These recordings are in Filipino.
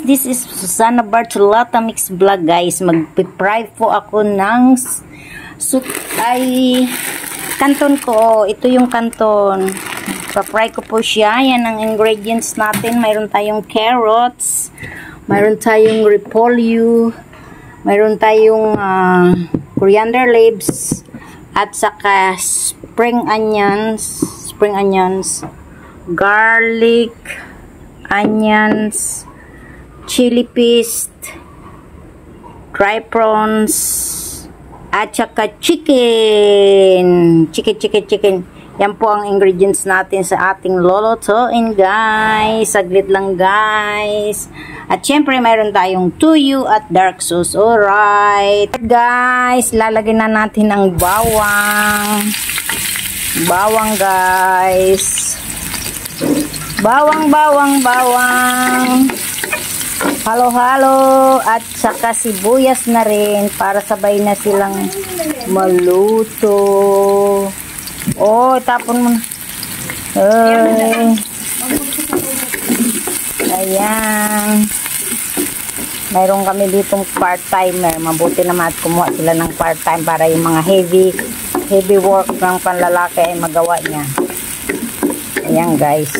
this is Susana Bartolata Mix Vlog guys. Magpipry po ako ng kanton ko. Ito yung kanton. Papry ko po siya. Yan ang ingredients natin. Mayroon tayong carrots, mayroon tayong repolyo, mayroon tayong coriander leaves, at saka spring onions, garlic, onions, chili paste, dry prawns, at saka chicken. Yan po ang ingredients natin sa ating lulutuin guys. Saglit lang guys. At syempre mayroon tayong tuyo at dark sauce. Alright guys, lalagyan na natin ang bawang. Bawang guys. Bawang. Halo-halo at saka sibuyas na rin para sabay na silang maluto. Oh, tapon mo na. Ayan. Mayroon kami ditong part-timer. Mabuti naman at kumuha sila ng part-time para yung mga heavy work ng panlalaki ay magawa niya. Ayan guys.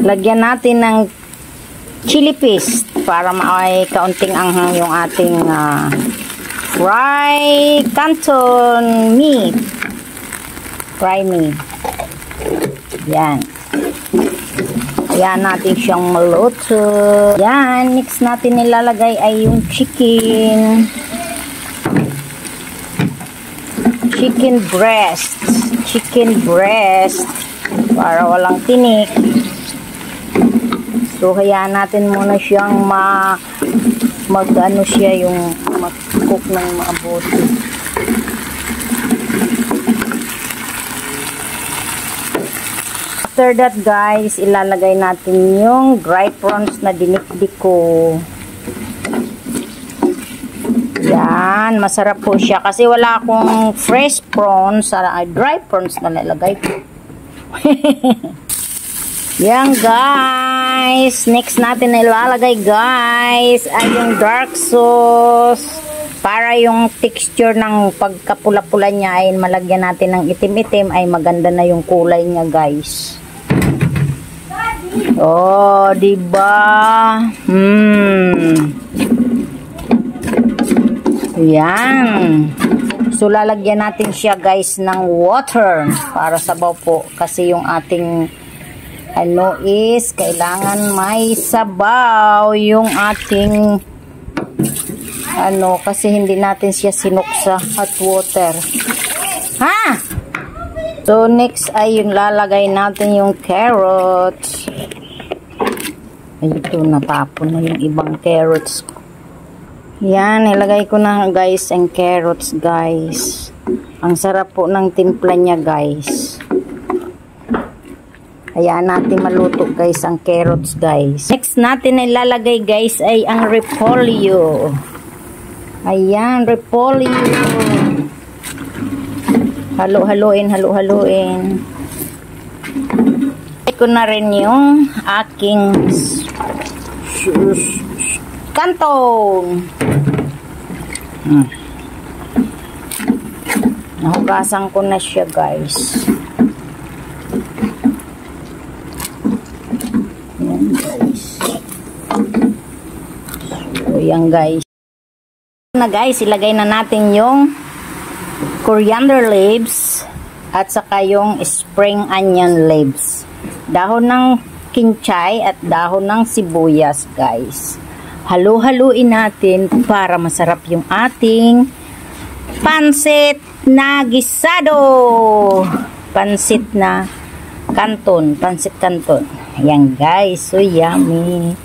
Lagyan natin ng chili paste para may kaunting anghang yung ating fry canton meat. Fry meat. Yan. Yan natin siyang maluto. Yan. Next natin nilalagay ay yung chicken. Chicken breast. Para walang tinik. So, hayaan natin muna siyang mag-ano siya yung mag-cook ng mabuti. After that guys, ilalagay natin yung dry prawns na dinikdik ko. Yan, masarap po siya kasi wala akong fresh prawns, dry prawns na nilagay ko. Yan guys, next natin na ilalagay guys ay yung dark sauce para yung texture ng pagkapula-pula niya ay malagyan natin ng itim-itim ay maganda na yung kulay niya guys. Oh, diba? Yan. So lalagyan natin siya guys ng water para sabaw po kasi yung ating is kailangan may sabaw yung ating kasi hindi natin siya sinuksa hot water. So next ay yung lalagay natin yung carrots. Ito natapon na yung ibang carrots. Yan, ilagay ko na guys ang carrots guys. Ang sarap po ng timpla niya guys. Hayaan natin maluto guys ang carrots guys. Next natin ay lalagay guys ay ang repolyo. Ayan, repolyo. Halo-haloin. Ito na rin yung aking kanton. Nahugasan ko na siya guys. Yan guys. Guys, ilagay na natin yung coriander leaves at saka yung spring onion leaves. Dahon ng kinchay at dahon ng sibuyas guys. Halo-haluin natin para masarap yung ating pansit na gisado. Pansit kanton. Ayan guys, so yummy.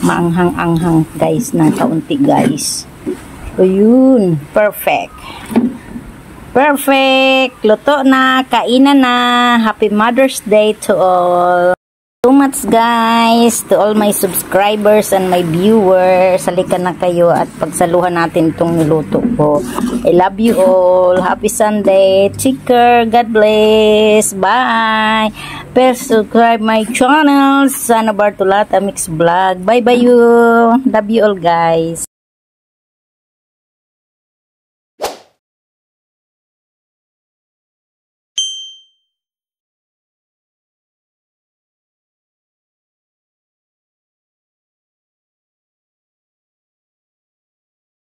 Maanghang-anghang guys ng kaunti guys. So yun, perfect. Luto na, kainan na. Happy Mother's Day to all. So much guys, to all my subscribers and my viewers. Halika na kayo at pagsaluhan natin itong niluto ko. I love you all. Happy Sunday. Take care. God bless. Bye. Please subscribe my channel, Sana Bartolata Mix Vlog. Bye bye you. Love you all guys.